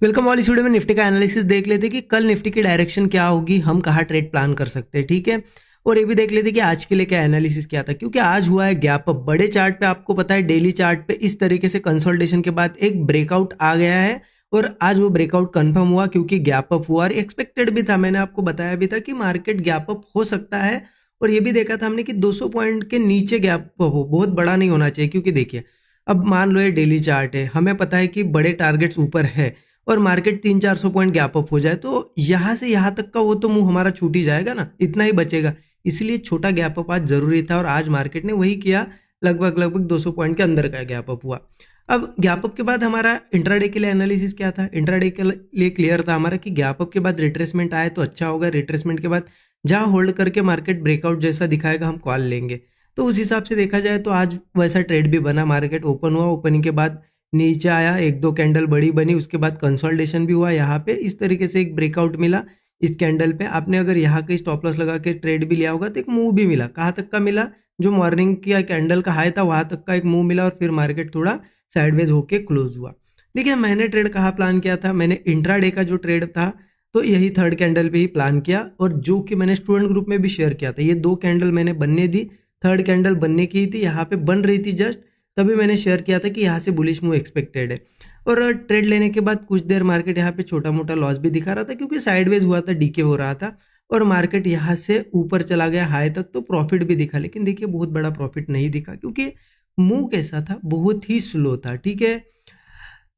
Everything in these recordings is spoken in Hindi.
Welcome all. इस वीडियो में निफ्टी का एनालिसिस देख लेते हैं कि कल निफ्टी की डायरेक्शन क्या होगी, हम कहाँ ट्रेड प्लान कर सकते हैं। ठीक है, और ये भी देख लेते हैं कि आज के लिए क्या एनालिसिस क्या था, क्योंकि आज हुआ है गैप अप। बड़े चार्ट पे आपको पता है, डेली चार्ट पे इस तरीके से कंसोलिडेशन के बाद एक ब्रेकआउट आ गया है और आज वो ब्रेकआउट कंफर्म हुआ क्योंकि गैप अप हुआ और एक्सपेक्टेड भी था। मैंने आपको बताया भी था कि मार्केट गैप अप हो सकता है और ये भी देखा था हमने कि 200 पॉइंट के नीचे गैप अप हो, बहुत बड़ा नहीं होना चाहिए। क्योंकि देखिए, अब मान लो ये डेली चार्ट है, हमें पता है कि बड़े टारगेट्स ऊपर है और मार्केट 300-400 पॉइंट गैप अप हो जाए तो यहाँ से यहाँ तक का वो तो मुंह हमारा छूट ही जाएगा ना, इतना ही बचेगा। इसलिए छोटा गैप अप आज जरूरी था और आज मार्केट ने वही किया, लगभग 200 पॉइंट के अंदर का गैप अप हुआ। अब गैप अप के बाद हमारा इंट्राडे के लिए एनालिसिस क्या था। इंट्राडे के लिए क्लियर था हमारा कि गैप अप के बाद रिट्रेसमेंट आए तो अच्छा होगा। रिट्रेसमेंट के बाद जहाँ होल्ड करके मार्केट ब्रेकआउट जैसा दिखाएगा हम कॉल लेंगे। तो उस हिसाब से देखा जाए तो आज वैसा ट्रेड भी बना। मार्केट ओपन हुआ, ओपनिंग के बाद नीचे आया, एक दो कैंडल बड़ी बनी, उसके बाद कंसोलिडेशन भी हुआ। यहाँ पे इस तरीके से एक ब्रेकआउट मिला इस कैंडल पे। आपने अगर यहाँ के स्टॉप लॉस लगा के ट्रेड भी लिया होगा तो एक मूव भी मिला। कहाँ तक का मिला? जो मॉर्निंग की कैंडल का हाई था वहां तक का एक मूव मिला और फिर मार्केट थोड़ा साइडवेज होके क्लोज हुआ। देखिए, मैंने ट्रेड कहाँ प्लान किया था, मैंने इंट्राडे का जो ट्रेड था तो यही थर्ड कैंडल पे ही प्लान किया और जो कि मैंने स्टूडेंट ग्रुप में भी शेयर किया था। ये दो कैंडल मैंने बनने दी, थर्ड कैंडल बनने की थी, यहाँ पे बन रही थी जस्ट, तभी मैंने शेयर किया था कि यहाँ से बुलिश मूव एक्सपेक्टेड है। और ट्रेड लेने के बाद कुछ देर मार्केट यहाँ पे छोटा मोटा लॉस भी दिखा रहा था क्योंकि साइडवेज हुआ था, डीके हो रहा था और मार्केट यहाँ से ऊपर चला गया हाई तक तो प्रॉफिट भी दिखा। लेकिन देखिए, बहुत बड़ा प्रॉफिट नहीं दिखा क्योंकि मूव कैसा था, बहुत ही स्लो था। ठीक है,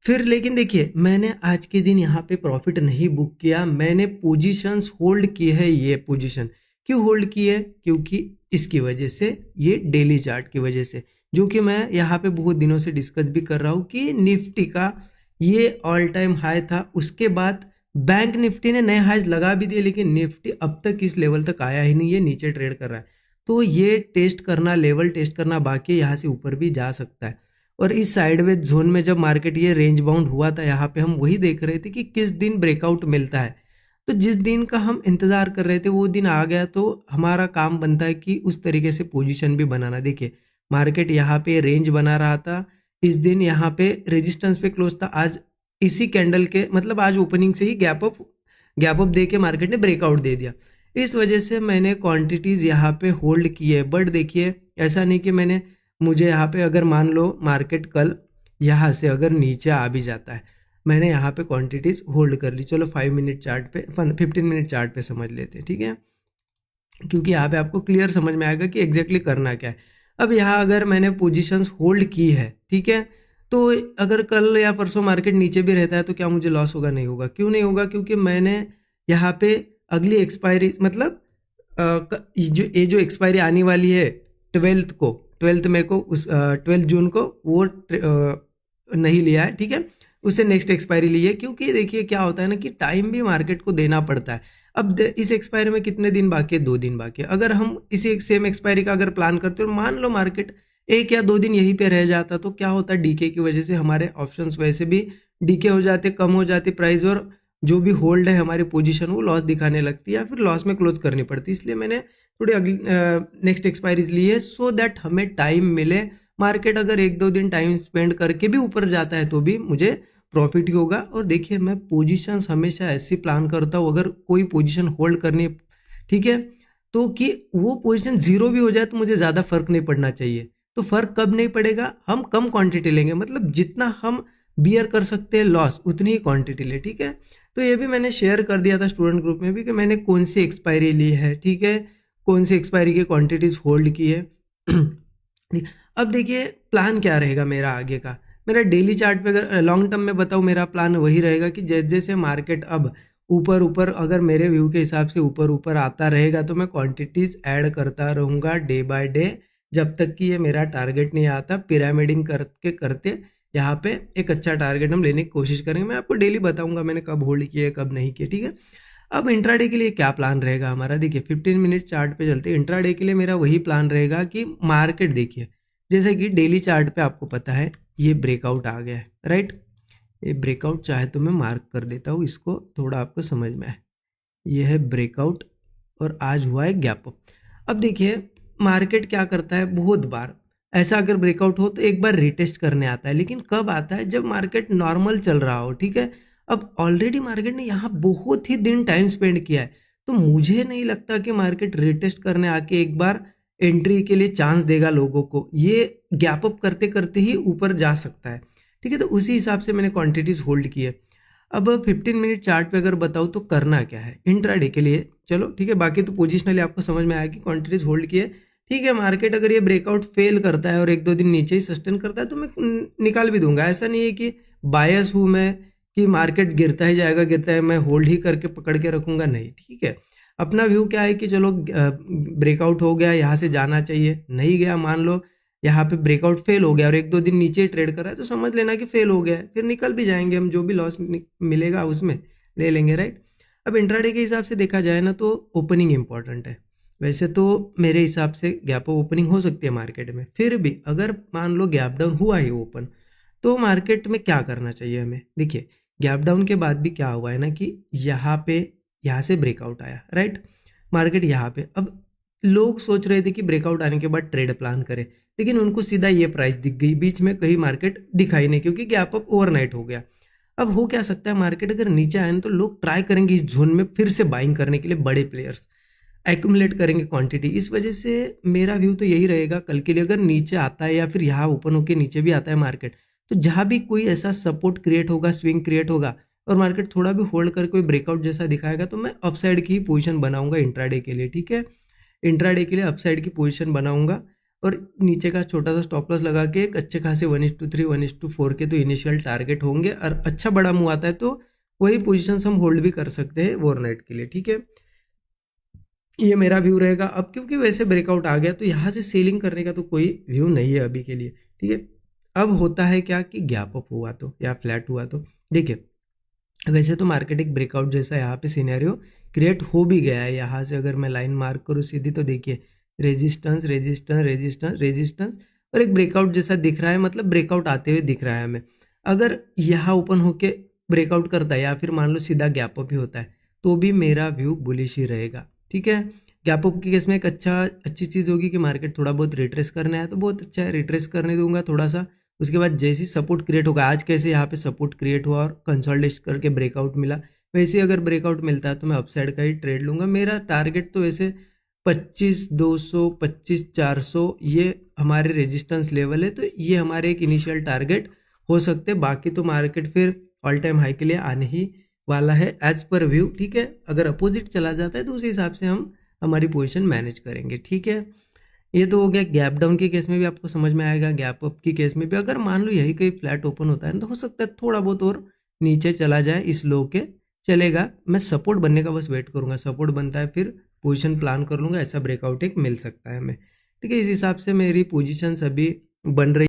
फिर लेकिन देखिए, मैंने आज के दिन यहाँ पे प्रॉफिट नहीं बुक किया, मैंने पोजीशंस होल्ड की है। ये पोजीशन क्यों होल्ड की है? क्योंकि इसकी वजह से, ये डेली चार्ट की वजह से, जो कि मैं यहाँ पे बहुत दिनों से डिस्कस भी कर रहा हूँ कि निफ्टी का ये ऑल टाइम हाई था, उसके बाद बैंक निफ्टी ने नए हाईज लगा भी दिए लेकिन निफ्टी अब तक इस लेवल तक आया ही नहीं, ये नीचे ट्रेड कर रहा है। तो ये टेस्ट करना, लेवल टेस्ट करना बाकी है, यहाँ से ऊपर भी जा सकता है। और इस साइडवेज जोन में जब मार्केट ये रेंज बाउंड हुआ था, यहाँ पे हम वही देख रहे थे कि किस दिन ब्रेकआउट मिलता है। तो जिस दिन का हम इंतजार कर रहे थे वो दिन आ गया, तो हमारा काम बनता है कि उस तरीके से पोजीशन भी बनाना। देखिए, मार्केट यहाँ पे रेंज बना रहा था, इस दिन यहाँ पे रेजिस्टेंस पे क्लोज था। आज इसी कैंडल के मतलब आज ओपनिंग से ही गैप अप दे के मार्केट ने ब्रेकआउट दे दिया। इस वजह से मैंने क्वांटिटीज यहाँ पे होल्ड की है। बट देखिए, ऐसा नहीं कि मुझे यहाँ पे अगर मान लो मार्केट कल यहाँ से अगर नीचे आ भी जाता है, मैंने यहाँ पे क्वांटिटीज होल्ड कर ली। चलो 5 मिनट चार्ट पे, 15 मिनट चार्ट पे समझ लेते हैं। ठीक है, क्योंकि यहाँ पे आपको क्लियर समझ में आएगा कि एग्जैक्टली करना क्या है। अब यहाँ अगर मैंने पोजीशंस होल्ड की है, ठीक है, तो अगर कल या परसों मार्केट नीचे भी रहता है तो क्या मुझे लॉस होगा? नहीं होगा। क्यों नहीं होगा? क्योंकि मैंने यहाँ पे अगली एक्सपायरी मतलब जो एक्सपायरी आने वाली है 12 मई को, उस 12 जून को, वो नहीं लिया है। ठीक है, उससे नेक्स्ट एक्सपायरी ली है। क्योंकि देखिए क्या होता है ना कि टाइम भी मार्केट को देना पड़ता है। अब इस एक्सपायरी में कितने दिन बाकी है? 2 दिन बाकी है। अगर हम इसी सेम एक्सपायरी का अगर प्लान करते हो, मान लो मार्केट 1 या 2 दिन यहीं पे रह जाता, तो क्या होता है, डीके की वजह से हमारे ऑप्शंस वैसे भी डीके हो जाते, कम हो जाती प्राइस, और जो भी होल्ड है हमारी पोजीशन वो लॉस दिखाने लगती है या फिर लॉस में क्लोज करनी पड़ती है। इसलिए मैंने थोड़ी अगली नेक्स्ट एक्सपायरीज ली है, सो दैट हमें टाइम मिले। मार्केट अगर 1-2 दिन टाइम स्पेंड करके भी ऊपर जाता है तो भी मुझे प्रॉफिट ही होगा। और देखिए, मैं पोजीशंस हमेशा ऐसी प्लान करता हूँ, अगर कोई पोजीशन होल्ड करनी, ठीक है, तो कि वो पोजीशन जीरो भी हो जाए तो मुझे ज़्यादा फर्क नहीं पड़ना चाहिए। तो फर्क कब नहीं पड़ेगा? हम कम क्वांटिटी लेंगे, मतलब जितना हम बियर कर सकते हैं लॉस, उतनी ही क्वांटिटी ले। ठीक है, तो ये भी मैंने शेयर कर दिया था स्टूडेंट ग्रुप में भी कि मैंने कौन सी एक्सपायरी ली है, ठीक है, कौन सी एक्सपायरी की क्वांटिटीज होल्ड की है। अब देखिए, प्लान क्या रहेगा मेरा आगे का। मेरा डेली चार्ट पे अगर लॉन्ग टर्म में बताऊँ, मेरा प्लान वही रहेगा कि जैसे जैसे मार्केट अब ऊपर ऊपर, अगर मेरे व्यू के हिसाब से ऊपर ऊपर आता रहेगा तो मैं क्वांटिटीज ऐड करता रहूँगा डे बाय डे, जब तक कि ये मेरा टारगेट नहीं आता। पिरामिडिंग करके करते यहाँ पे एक अच्छा टारगेट हम लेने की कोशिश करेंगे। मैं आपको डेली बताऊंगा मैंने कब होल्ड किया है, कब नहीं किया। ठीक है, अब इंट्राडे के लिए क्या प्लान रहेगा हमारा? देखिए, 15 मिनट चार्ट पे चलते हैं। इंट्राडे के लिए मेरा वही प्लान रहेगा कि मार्केट, देखिए जैसे कि डेली चार्ट पे आपको पता है ये ब्रेकआउट आ गया है, राइट। ये ब्रेकआउट चाहे तो मैं मार्क कर देता हूँ, इसको थोड़ा आपको समझ में आए। ये है ब्रेकआउट और आज हुआ है गैप अप। अब देखिए, मार्केट क्या करता है, बहुत बार ऐसा अगर ब्रेकआउट हो तो एक बार रिटेस्ट करने आता है, लेकिन कब आता है? जब मार्केट नॉर्मल चल रहा हो। ठीक है, अब ऑलरेडी मार्केट ने यहाँ बहुत ही दिन टाइम स्पेंड किया है, तो मुझे नहीं लगता कि मार्केट रिटेस्ट करने आके एक बार एंट्री के लिए चांस देगा लोगों को। ये गैप अप करते करते ही ऊपर जा सकता है, ठीक है। तो उसी हिसाब से मैंने क्वांटिटीज होल्ड की है। अब 15 मिनट चार्ट पे अगर बताऊँ तो करना क्या है इंट्राडे के लिए, चलो ठीक है। बाकी तो पोजिशनली आपको समझ में आया कि क्वांटिटीज होल्ड की है, ठीक है। मार्केट अगर ये ब्रेकआउट फेल करता है और 1-2 दिन नीचे ही सस्टेन करता है तो मैं निकाल भी दूंगा। ऐसा नहीं है कि बायस हूँ मैं कि मार्केट गिरता ही जाएगा, गिरता है मैं होल्ड ही करके पकड़ के रखूंगा, नहीं, ठीक है। अपना व्यू क्या है कि चलो ब्रेकआउट हो गया, यहाँ से जाना चाहिए, नहीं गया, मान लो यहाँ पे ब्रेकआउट फेल हो गया और 1-2 दिन नीचे ही ट्रेड कर रहा है तो समझ लेना कि फेल हो गया है, फिर निकल भी जाएंगे हम, जो भी लॉस मिलेगा उसमें ले लेंगे, राइट। अब इंट्राडे के हिसाब से देखा जाए ना तो ओपनिंग इंपॉर्टेंट है। वैसे तो मेरे हिसाब से गैप अप ओपनिंग हो सकती है मार्केट में, फिर भी अगर मान लो गैप डाउन हुआ ही ओपन, तो मार्केट में क्या करना चाहिए हमें। देखिए गैप डाउन के बाद भी क्या हुआ है ना कि यहाँ से ब्रेकआउट आया, राइट। मार्केट यहाँ पे, अब लोग सोच रहे थे कि ब्रेकआउट आने के बाद ट्रेड प्लान करें, लेकिन उनको सीधा ये प्राइस दिख गई, बीच में कहीं मार्केट दिखाई नहीं क्योंकि गैप अप ओवरनाइट हो गया। अब हो क्या सकता है, मार्केट अगर नीचे आए ना तो लोग ट्राई करेंगे इस जोन में फिर से बाइंग करने के लिए, बड़े प्लेयर्स एक्यूमुलेट करेंगे क्वांटिटी। इस वजह से मेरा व्यू तो यही रहेगा कल के लिए, अगर नीचे आता है या फिर यहाँ ओपन होकर नीचे भी आता है मार्केट, तो जहाँ भी कोई ऐसा सपोर्ट क्रिएट होगा, स्विंग क्रिएट होगा और मार्केट थोड़ा भी होल्ड करके कोई ब्रेकआउट जैसा दिखाएगा तो मैं अपसाइड की ही पोजीशन बनाऊंगा इंट्राडे के लिए, ठीक है। इंट्राडे के लिए अपसाइड की पोजीशन बनाऊंगा और नीचे का छोटा सा स्टॉप लॉस लगा के एक अच्छे खासे 1:3 1:4 के तो इनिशियल टारगेट होंगे, और अच्छा बड़ा मूव आता है तो वही पोजीशन हम होल्ड भी कर सकते हैं ओवरनाइट के लिए, ठीक है। ये मेरा व्यू रहेगा। अब क्योंकि वैसे ब्रेकआउट आ गया तो यहाँ से सेलिंग करने का तो कोई व्यू नहीं है अभी के लिए, ठीक है। अब होता है क्या कि गैप अप हुआ तो या फ्लैट हुआ तो देखिए, वैसे तो मार्केट एक ब्रेकआउट जैसा यहाँ पे सिनेरियो क्रिएट हो भी गया है। यहाँ से अगर मैं लाइन मार्क करूँ सीधी तो देखिए रेजिस्टेंस रेजिस्टेंस रेजिस्टेंस रेजिस्टेंस और एक ब्रेकआउट जैसा दिख रहा है, मतलब ब्रेकआउट आते हुए दिख रहा है हमें। अगर यहाँ ओपन होके ब्रेकआउट करता है या फिर मान लो सीधा गैप अप ही होता है तो भी मेरा व्यू बुलिश ही रहेगा, ठीक है। गैप अप के केस में एक अच्छी चीज़ होगी कि मार्केट थोड़ा बहुत रिट्रेस करना है तो बहुत अच्छा है, रिट्रेस करने दूंगा थोड़ा सा। उसके बाद जैसे सपोर्ट क्रिएट होगा, आज कैसे यहाँ पे सपोर्ट क्रिएट हुआ और कंसोलिडेट करके ब्रेकआउट मिला, वैसे अगर ब्रेकआउट मिलता है तो मैं अपसाइड का ही ट्रेड लूंगा। मेरा टारगेट तो वैसे 25,200 25,400 ये हमारे रेजिस्टेंस लेवल है, तो ये हमारे एक इनिशियल टारगेट हो सकते हैं। बाकी तो मार्केट फिर ऑल टाइम हाई के लिए आने ही वाला है एज पर व्यू, ठीक है। अगर अपोजिट चला जाता है तो उस हिसाब से हम हमारी पोजीशन मैनेज करेंगे, ठीक है। ये तो हो गया गैप डाउन के केस में भी आपको समझ में आएगा। गैप अप की केस में भी अगर मान लो यही कहीं फ्लैट ओपन होता है तो हो सकता है थोड़ा बहुत और नीचे चला जाए, इस लो के चलेगा। मैं सपोर्ट बनने का बस वेट करूंगा, सपोर्ट बनता है फिर पोजीशन प्लान कर लूंगा, ऐसा ब्रेकआउट एक मिल सकता है हमें, ठीक है। इस हिसाब से मेरी पोजीशंस अभी बन रही